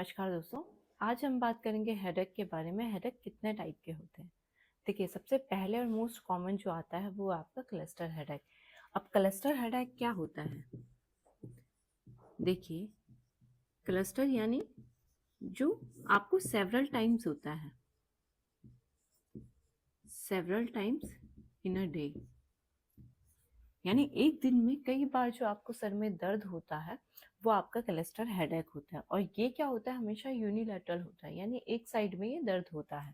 नमस्कार दोस्तों। आज हम बात करेंगे हेडेक के बारे में। हेडेक कितने टाइप के होते हैं? देखिए, सबसे पहले और मोस्ट कॉमन जो आता है वो आपका क्लस्टर हेडेक। अब क्लस्टर हेडेक क्या होता है? देखिए, क्लस्टर यानी जो आपको सेवरल टाइम्स होता है, several times in a day, यानी एक दिन में कई बार जो आपको सर में दर्द होता है वो आपका क्लस्टर हेडेक होता है। और ये क्या होता है? हमेशा यूनिलैटरल होता है, यानी एक साइड में ये दर्द होता है।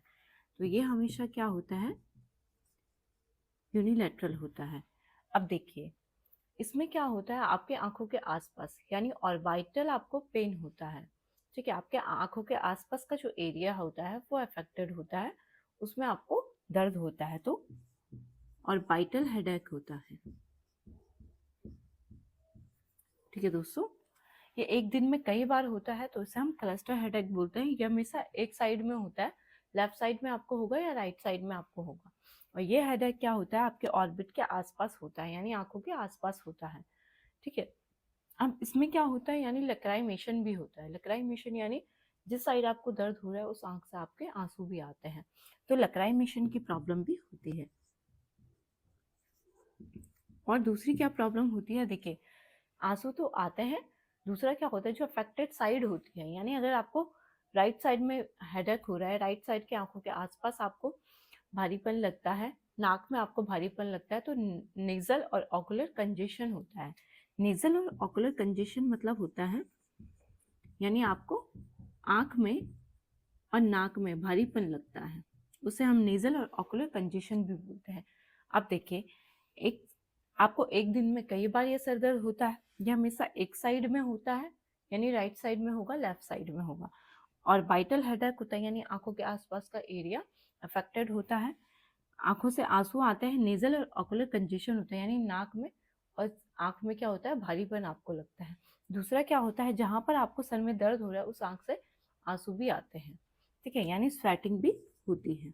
तो ये हमेशा क्या होता है? यूनिलैटरल होता है। अब देखिए, इसमें क्या होता है, आपके आंखों के आसपास यानी ऑर्बिटल आपको पेन होता है। ठीक है, आपके आंखों के आसपास का जो एरिया होता है वो अफेक्टेड होता है, उसमें आपको दर्द होता है, तो ऑर्बिटल हेडेक होता है। ठीक है दोस्तों, ये एक दिन में कई बार होता है तो इसे हम क्लस्टर हेडेक बोलते हैं। ये हमेशा एक साइड में होता है, लेफ्ट साइड में आपको होगा या राइट साइड में आपको होगा। और ये हेडेक क्या होता है? आपके ऑर्बिट के आसपास होता है, यानी आंखों के आसपास होता है। ठीक है, अब इसमें क्या होता है, यानी लक्राइमेशन भी होता है। लक्राइमेशन यानी जिस साइड आपको दर्द हो रहा है उस आंख से आपके आंसू भी आते हैं, तो लक्राइमेशन की प्रॉब्लम भी होती है। और दूसरी क्या प्रॉब्लम होती है? देखिए, आंसू तो आते हैं, दूसरा क्या होता है, जो अफेक्टेड साइड होती है, यानी अगर आपको राइट साइड में हेडेक हो रहा है, राइट साइड के आंखों के आसपास आपको भारीपन लगता है, नाक में आपको भारीपन लगता है, तो नेजल और ऑकुलर कंजेशन होता है। नेजल और ऑकुलर कंजेशन मतलब होता है, यानी आपको आंख में और नाक में भारीपन लगता है, उसे हम नेजल और ऑकुलर कंजेशन भी बोलते हैं। अब देखिए, एक आपको एक दिन में कई बार ये सर दर्द होता है, ये हमेशा एक साइड में होता है, यानी राइट साइड में होगा, लेफ्ट साइड में होगा। और बाइटल हेडेक होता है, यानी आंखों के आसपास का एरिया अफेक्टेड होता है, आंखों से आंसू आते हैं। नेजल और ऑकुलर कंजेशन होता है, यानी नाक में और आंख में क्या होता है, भारीपन आपको लगता है। दूसरा क्या होता है, जहां पर आपको सर में दर्द हो रहा है उस आंख से आंसू भी आते हैं। ठीक है, यानी स्वेटिंग भी होती है।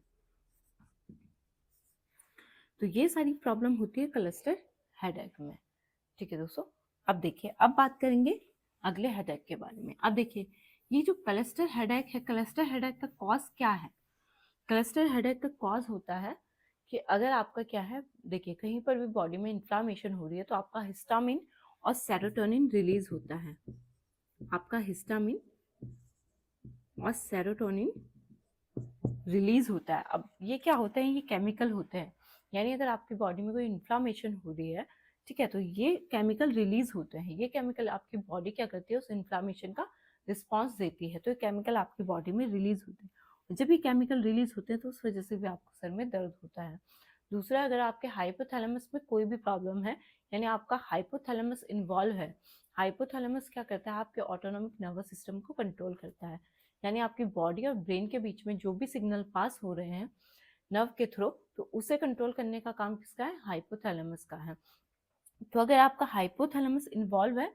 तो ये सारी प्रॉब्लम होती है क्लस्टर हेडेक में। ठीक है दोस्तों, अब देखिए, अब बात करेंगे अगले हेडेक के बारे में। अब देखिए, ये जो क्लस्टर हेडेक है, क्लस्टर हेडेक का कॉज क्या है? क्लस्टर हेडेक का कॉज होता है कि अगर आपका क्या है, देखिए, कहीं पर भी बॉडी में इन्फ्लामेशन हो रही है तो आपका हिस्टामिन और सेरोटोनिन रिलीज होता है। आपका हिस्टामिन और सेरोटोनिन रिलीज होता है। अब ये क्या होता है? ये केमिकल होते हैं, यानी अगर आपकी बॉडी में कोई इन्फ्लामेशन हो रही है, ठीक है, तो ये केमिकल रिलीज होते हैं। ये केमिकल आपकी बॉडी क्या करती है, उस इन्फ्लामेशन का रिस्पॉन्स देती है, तो ये केमिकल आपकी बॉडी में रिलीज होते हैं। जब ये केमिकल रिलीज होते हैं तो उस वजह से भी आपको सर में दर्द होता है। दूसरा, अगर आपके हाइपोथैलेमस में कोई भी प्रॉब्लम है, यानी आपका हाइपोथैलेमस इन्वॉल्व है। हाइपोथैलेमस क्या करता है? आपके ऑटोनॉमिक नर्वस सिस्टम को कंट्रोल करता है, यानी आपकी बॉडी और ब्रेन के बीच में जो भी सिग्नल पास हो रहे हैं नर्व के थ्रू, तो उसे कंट्रोल करने का काम किसका है? हाइपोथैलेमस का है। तो अगर आपका हाइपोथैलेमस इन्वॉल्व है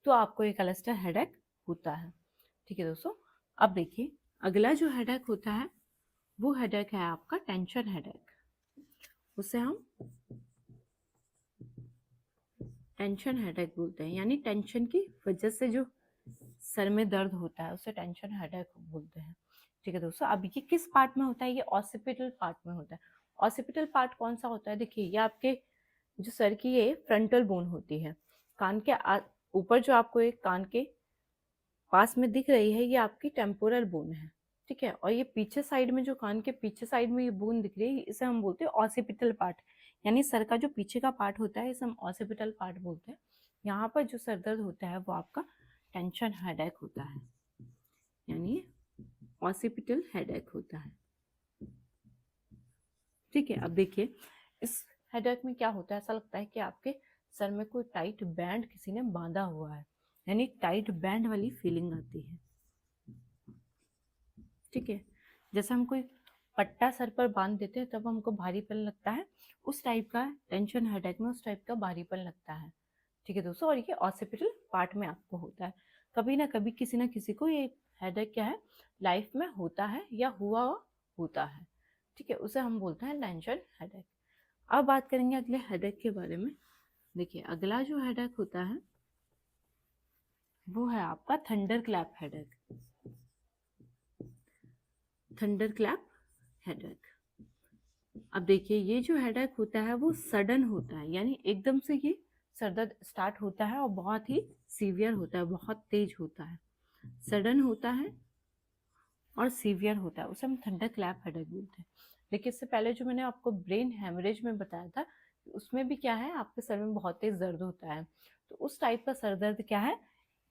तो आपको ये क्लस्टर हेडेक होता है। ठीक है दोस्तों, अब देखिए, अगला जो हेडेक होता है वो हेडेक है आपका टेंशन हेडेक। उसे हम टेंशन हेडेक बोलते हैं, यानी टेंशन की वजह से जो सर में दर्द होता है उसे टेंशन हेडेक बोलते हैं। ठीक है दोस्तों, अब ये किस पार्ट में होता है? ये ऑसिपिटल पार्ट में होता है। ऑसिपिटल पार्ट कौन सा होता है? देखिए, ये आपके जो सर की ये फ्रंटल बोन होती है, कान के ऊपर जो आपको एक कान के पास में दिख रही है, ये आपकी टेम्पोरल बोन है। ठीक है, और ये पीछे साइड में जो कान के पीछे साइड में ये बोन दिख रही है, इसे हम बोलते हैं ऑसिपिटल पार्ट, यानी सर का जो पीछे का पार्ट होता है इसे हम ऑसिपिटल पार्ट बोलते हैं। यहाँ पर जो सर दर्द होता है वो आपका टेंशन हेडेक होता है, यानी ऑसिपिटल हेडेक होता है। ठीक है, अब देखिए, इस हेडेक में क्या होता है, ऐसा लगता है कि आपके सर में कोई टाइट बैंड किसी ने बांधा हुआ है, यानी टाइट बैंड वाली फीलिंग आती है। ठीक है, जैसे हम कोई पट्टा सर पर बांध देते हैं तब हमको भारीपन लगता है, उस टाइप का टेंशन हेडेक में उस टाइप का भारीपन लगता है। ठीक है दोस्तों, और ये ऑसिपिटल पार्ट में आपको होता है। कभी ना कभी किसी ना किसी को ये हेडेक क्या है, लाइफ में होता है या हुआ होता है। ठीक है, उसे हम बोलते हैं टेंशन हेडेक। अब बात करेंगे अगले हेडेक के बारे में। देखिए, अगला जो हेडेक होता है वो है आपका thunder clap headache. Thunder clap headache. अब देखिए ये जो हेडेक होता है वो सडन होता है, यानी एकदम से ये सर दर्द स्टार्ट होता है और बहुत ही सीवियर होता है, बहुत तेज होता है, सडन होता है और सीवियर होता है, उसे हम थंडर क्लैप हेडेक बोलते हैं। लेकिन इससे पहले जो मैंने आपको ब्रेन हेमरेज में बताया था, उसमें भी क्या है, आपके सर में बहुत तेज दर्द होता है, तो उस टाइप का सर दर्द क्या है,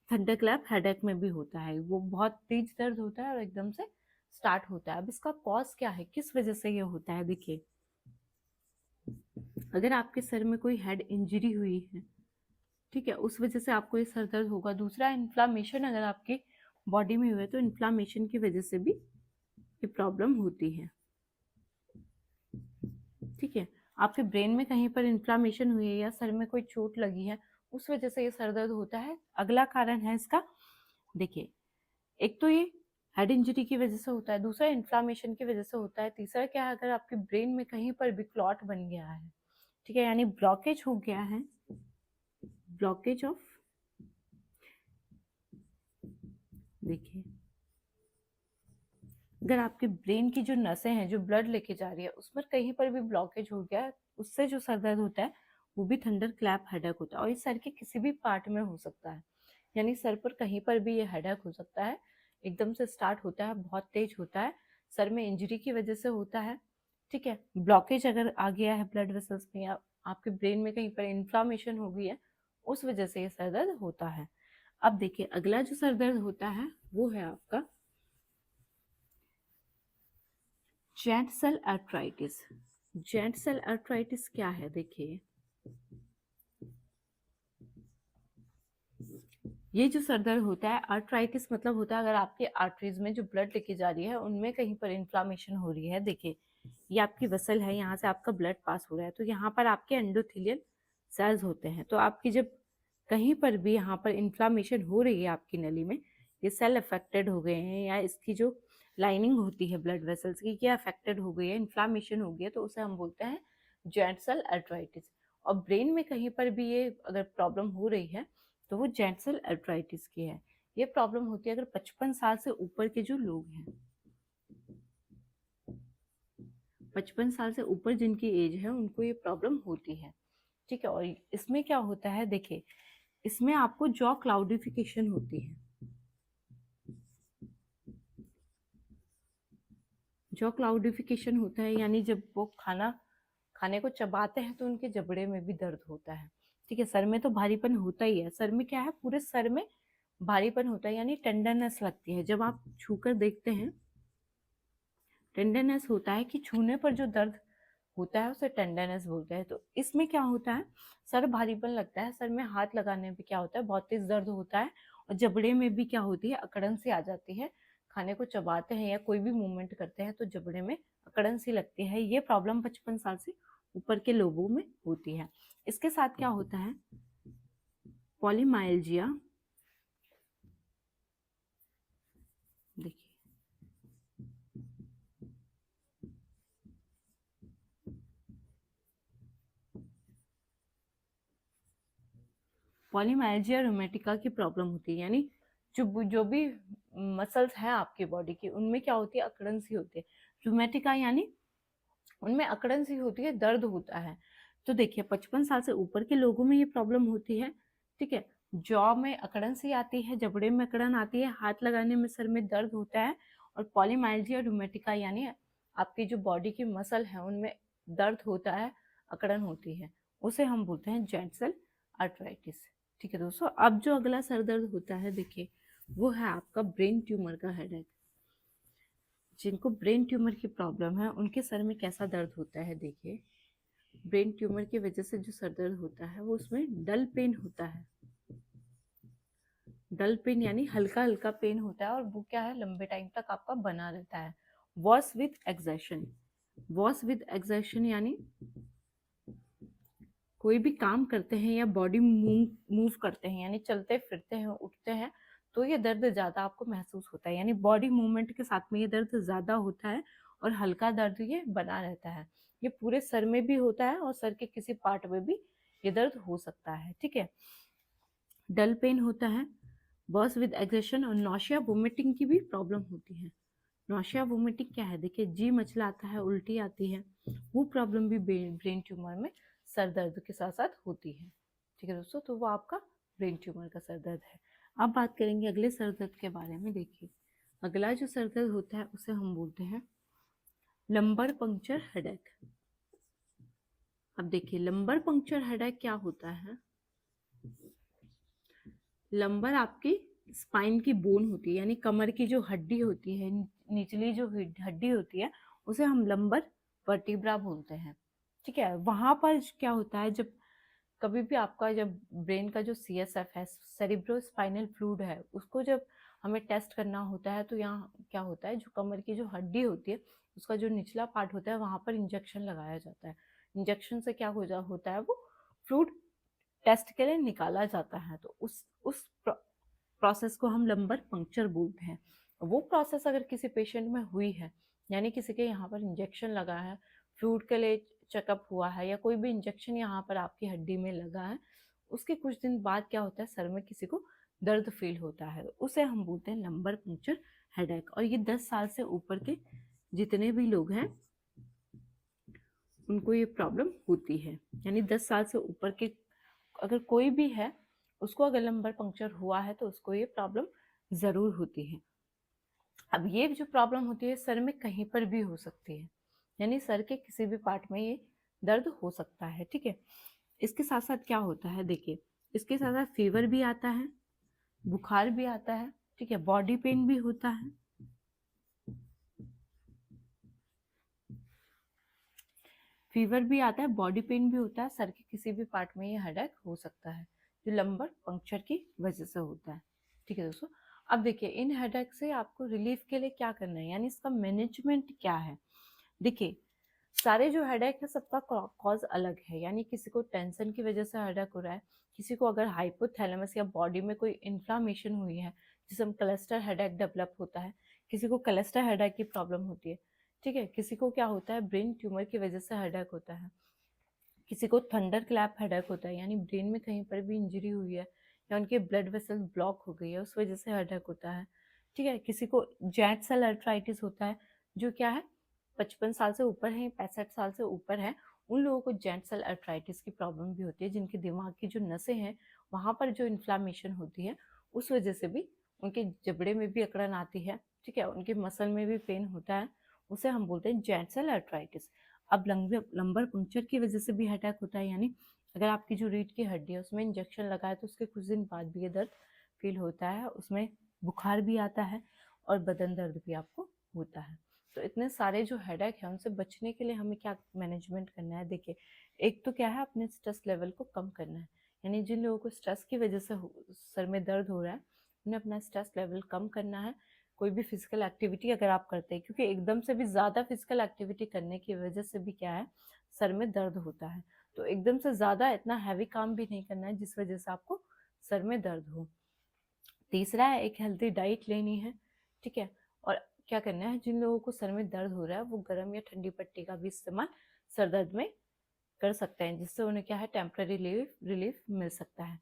थंडर क्लैप हेडेक में भी होता है। वो बहुत तेज दर्द होता है और एकदम से स्टार्ट होता है। अब इसका कॉज क्या है, किस वजह से ये होता है? देखिए, अगर आपके सर में कोई हेड इंजरी हुई है, ठीक है, उस वजह से आपको ये सर दर्द होगा। दूसरा, इन्फ्लामेशन अगर आपकी बॉडी में हुआ है तो इन्फ्लामेशन की वजह से भी ये प्रॉब्लम होती है। ठीक है, आपके ब्रेन में कहीं पर इन्फ्लामेशन हुई है या सर में कोई चोट लगी है, उस वजह से ये सर दर्द होता है। अगला कारण है इसका, देखिए, एक तो ये हेड इंजरी की वजह से होता है, दूसरा इन्फ्लामेशन की वजह से होता है, तीसरा क्या है, अगर आपके ब्रेन में कहीं पर भी क्लॉट बन गया है, ठीक है, यानी ब्लॉकेज हो गया है, ब्लॉकेज ऑफ, देखिए, अगर आपके ब्रेन की जो नसें हैं जो ब्लड लेके जा रही है उस पर कहीं पर भी ब्लॉकेज हो गया है, उससे जो सर दर्द होता है वो भी थंडर क्लैप हेडेक होता है। और ये सर के किसी भी पार्ट में हो सकता है, यानी सर पर कहीं पर भी ये हेडेक हो सकता है, एकदम से स्टार्ट होता है, बहुत तेज होता है, सर में इंजरी की वजह से होता है, ठीक है, ब्लॉकेज अगर आ गया है ब्लड वेसल्स में या आपके ब्रेन में कहीं पर इन्फ्लामेशन हो गई है, उस वजह से ये सर दर्द होता है। अब देखिए, अगला जो सर दर्द होता है वो है आपका giant cell arthritis. Giant cell arthritis क्या है? देखिए, ये जो सर दर्द होता है, आर्थराइटिस मतलब होता है अगर आपके आर्टरीज में जो ब्लड लेके जा रही है उनमें कहीं पर इन्फ्लामेशन हो रही है। देखिए, ये आपकी वेसल है, यहाँ से आपका ब्लड पास हो रहा है, तो यहाँ पर आपके एंडोथेलियल सेल्स होते हैं। तो आपकी जब कहीं पर भी यहाँ पर इन्फ्लामेशन हो रही है आपकी नली में, ये सेल अफेक्टेड हो गए हैं या इसकी जो लाइनिंग होती है ब्लड वेसल्स की, ये अफेक्टेड हो गई है, इन्फ्लामेशन हो गई है, तो उसे हम बोलते हैं जेंट सेल आर्थराइटिस। और ब्रेन में कहीं पर भी ये अगर प्रॉब्लम हो रही है तो वो जेंट सेल आर्थराइटिस की है। ये प्रॉब्लम होती है अगर 55 साल से ऊपर के जो लोग हैं, 55 साल से ऊपर जिनकी एज है उनको ये प्रॉब्लम होती है, ठीक है। और इसमें क्या होता है, देखिए, इसमें आपको जॉ क्लाउडिफिकेशन होती है। जॉ क्लाउडिफिकेशन होता है यानी जब वो खाने को चबाते हैं तो उनके जबड़े में भी दर्द होता है, ठीक है। सर में तो भारीपन होता ही है, सर में क्या है, पूरे सर में भारीपन होता है, यानी टेंडरनेस लगती है। जब आप छूकर देखते हैं, टेंडरनेस होता है कि छूने पर जो दर्द होता है उसे टेंडरनेस बोलते हैं। तो इसमें क्या होता है, सर भारीपन लगता है, सर में हाथ लगाने पे क्या होता है, बहुत तेज दर्द होता है, और जबड़े में भी क्या होती है, अकड़न सी आ जाती है। खाने को चबाते हैं या कोई भी मूवमेंट करते हैं तो जबड़े में अकड़न सी लगती है। ये प्रॉब्लम 55 साल से ऊपर के लोगों में होती है। इसके साथ क्या होता है, पॉलीमाइल्जिया, देखिए, पॉलीमाइल्जिया रोमेटिका की प्रॉब्लम होती है, यानी जो भी मसल्स हैं आपकी बॉडी की उनमें क्या होती है, अकड़न सी होती है। रोमेटिका यानी उनमें अकड़न सी होती है, दर्द होता है। तो देखिए, 55 साल से ऊपर के लोगों में ये प्रॉब्लम होती है, ठीक है। जॉ में अकड़न सी आती है, जबड़े में अकड़न आती है, हाथ लगाने में सर में दर्द होता है, और पॉलीमाइल्जिया रोमेटिका यानी आपकी जो बॉडी की मसल है उनमें दर्द होता है, अकड़न होती है, उसे हम बोलते हैं जेंट सेल आर्थराइटिस, ठीक है दोस्तों। अब जो अगला सर दर्द होता है, देखिए, वो है आपका ब्रेन ट्यूमर का हेडेक। जिनको ब्रेन ट्यूमर की प्रॉब्लम है उनके सर में कैसा दर्द होता है, देखिए, ब्रेन ट्यूमर की वजह से जो सर दर्द होता है वो उसमें डल पेन होता है। डल पेन यानी हल्का हल्का पेन होता है, और वो क्या है, लंबे टाइम तक आपका बना रहता है। Worse with exertion, worse with exertion यानी कोई भी काम करते हैं या बॉडी मूव करते हैं, यानी चलते फिरते हैं, उठते हैं, तो ये दर्द ज़्यादा आपको महसूस होता है, यानी बॉडी मूवमेंट के साथ में ये दर्द ज़्यादा होता है, और हल्का दर्द ये बना रहता है। ये पूरे सर में भी होता है और सर के किसी पार्ट में भी ये दर्द हो सकता है, ठीक है। डल पेन होता है, बॉस विद एग्रेशन, और नौशिया वोमिटिंग की भी प्रॉब्लम होती है। नौशिया वोमिटिंग क्या है, देखिए जी मचलाता है, उल्टी आती है, वो प्रॉब्लम भी ब्रेन ट्यूमर में सर दर्द के साथ साथ होती है। ठीक है दोस्तों, तो वो आपका ब्रेन ट्यूमर का सर दर्द है। अब बात करेंगे अगले सर दर्द के बारे में। देखिए अगला जो सर दर्द होता है उसे हम बोलते हैं लंबर पंक्चर हेडेक। अब देखिए लंबर पंक्चर हेडेक क्या होता है। लंबर आपकी स्पाइन की बोन होती है, यानी कमर की जो हड्डी होती है, निचली जो हड्डी होती है उसे हम लंबर वर्टिब्रा बोलते हैं। ठीक है, वहां पर क्या होता है, जब कभी भी आपका जब ब्रेन का जो CSF है, सेरिब्रो स्पाइनल फ्लूइड है, उसको जब हमें टेस्ट करना होता है तो यहाँ क्या होता है, जो कमर की जो हड्डी होती है उसका जो निचला पार्ट होता है वहां पर इंजेक्शन लगाया जाता है। इंजेक्शन से क्या होता है, वो फ्लूइड टेस्ट के लिए निकाला जाता है। तो उस प्रोसेस को हम लंबर पंक्चर बोलते हैं। वो प्रोसेस अगर किसी पेशेंट में हुई है, यानी किसी के यहाँ पर इंजेक्शन लगा है, फ्लूइड के लिए चेकअप हुआ है, या कोई भी इंजेक्शन यहाँ पर आपकी हड्डी में लगा है, उसके कुछ दिन बाद क्या होता है, सर में किसी को दर्द फील होता है, उसे हम बोलते हैं लंबर पंक्चर हेडेक। और ये 10 साल से ऊपर के जितने भी लोग हैं उनको ये प्रॉब्लम होती है। यानी 10 साल से ऊपर के अगर कोई भी है, उसको अगर लंबर पंक्चर हुआ है तो उसको ये प्रॉब्लम ज़रूर होती है। अब ये जो प्रॉब्लम होती है सर में कहीं पर भी हो सकती है, यानी सर के किसी भी पार्ट में ये दर्द हो सकता है। ठीक है, इसके साथ साथ क्या होता है, देखिए इसके साथ साथ फीवर भी आता है, बुखार भी आता है, ठीक है, बॉडी पेन भी होता है। फीवर भी आता है, बॉडी पेन भी होता है, सर के किसी भी पार्ट में ये हेडेक हो सकता है जो लंबर पंक्चर की वजह से होता है। ठीक है दोस्तों, अब देखिए इन हेडेक से आपको रिलीफ के लिए क्या करना है, यानी इसका मैनेजमेंट क्या है। देखिए सारे जो हेडेक है सबका कॉज अलग है, यानी किसी को टेंशन की वजह से हेडेक हो रहा है, किसी को अगर हाइपोथैलेमस या बॉडी में कोई इन्फ्लामेशन हुई है जिसे हम क्लस्टर हेडेक डेवलप होता है, किसी को क्लस्टर हेडेक की प्रॉब्लम होती है। ठीक है, किसी को क्या होता है, ब्रेन ट्यूमर की वजह से हेडेक होता है, किसी को थंडर क्लैप हेडेक होता है, यानी ब्रेन में कहीं पर भी इंजरी हुई है या उनके ब्लड वेसल्स ब्लॉक हो गई है उस वजह से हेडेक होता है। ठीक है, किसी को जेट सेल अर्थराइटिस होता है, जो क्या है 55 साल से ऊपर है, 65 साल से ऊपर है, उन लोगों को जेट सेल अर्थराइटिस की प्रॉब्लम भी होती है, जिनके दिमाग की जो नसें हैं वहाँ पर जो इन्फ्लामेशन होती है उस वजह से भी उनके जबड़े में भी अकड़न आती है। ठीक है, उनके मसल में भी पेन होता है, उसे हम बोलते हैं जेट सेल अर्थराइटिस। अब लंबर पंक्चर की वजह से भी अटैक होता है, यानी अगर आपकी जो रीढ़ की हड्डी है उसमें इंजेक्शन लगा है तो उसके कुछ दिन बाद भी ये दर्द फील होता है, उसमें बुखार भी आता है और बदन दर्द भी आपको होता है। तो इतने सारे जो हेडेक है उनसे बचने के लिए हमें क्या मैनेजमेंट करना है, देखिए एक तो क्या है, अपने स्ट्रेस लेवल को कम करना है, यानी जिन लोगों को स्ट्रेस की वजह से सर में दर्द हो रहा है उन्हें अपना स्ट्रेस लेवल कम करना है। कोई भी फिजिकल एक्टिविटी अगर आप करते हैं, क्योंकि एकदम से भी ज़्यादा फिजिकल एक्टिविटी करने की वजह से भी क्या है, सर में दर्द होता है, तो एकदम से ज़्यादा इतना हैवी काम भी नहीं करना है जिस वजह से आपको सर में दर्द हो। तीसरा है एक हेल्दी डाइट लेनी है। ठीक है, और क्या करना है, जिन लोगों को सर में दर्द हो रहा है वो गर्म या ठंडी पट्टी का भी इस्तेमाल सर दर्द में कर सकते हैं, जिससे उन्हें क्या है टेम्पररी रिलीफ मिल सकता है।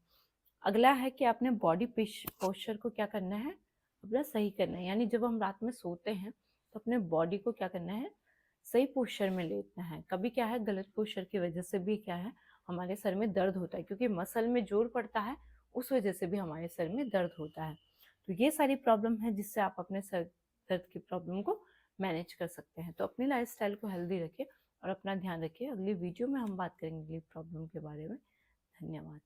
अगला है कि आपने बॉडी पोस्चर को क्या करना है, अपना सही करना है, यानी जब हम रात में सोते हैं तो अपने बॉडी को क्या करना है, सही पोस्चर में लेटना है। कभी क्या है गलत पोस्चर की वजह से भी क्या है हमारे सर में दर्द होता है, क्योंकि मसल में जोर पड़ता है उस वजह से भी हमारे सर में दर्द होता है। तो ये सारी प्रॉब्लम है जिससे आप अपने सर दर्द की प्रॉब्लम को मैनेज कर सकते हैं। तो अपनी लाइफस्टाइल को हेल्दी रखिए और अपना ध्यान रखिए। अगली वीडियो में हम बात करेंगे प्रॉब्लम के बारे में। धन्यवाद।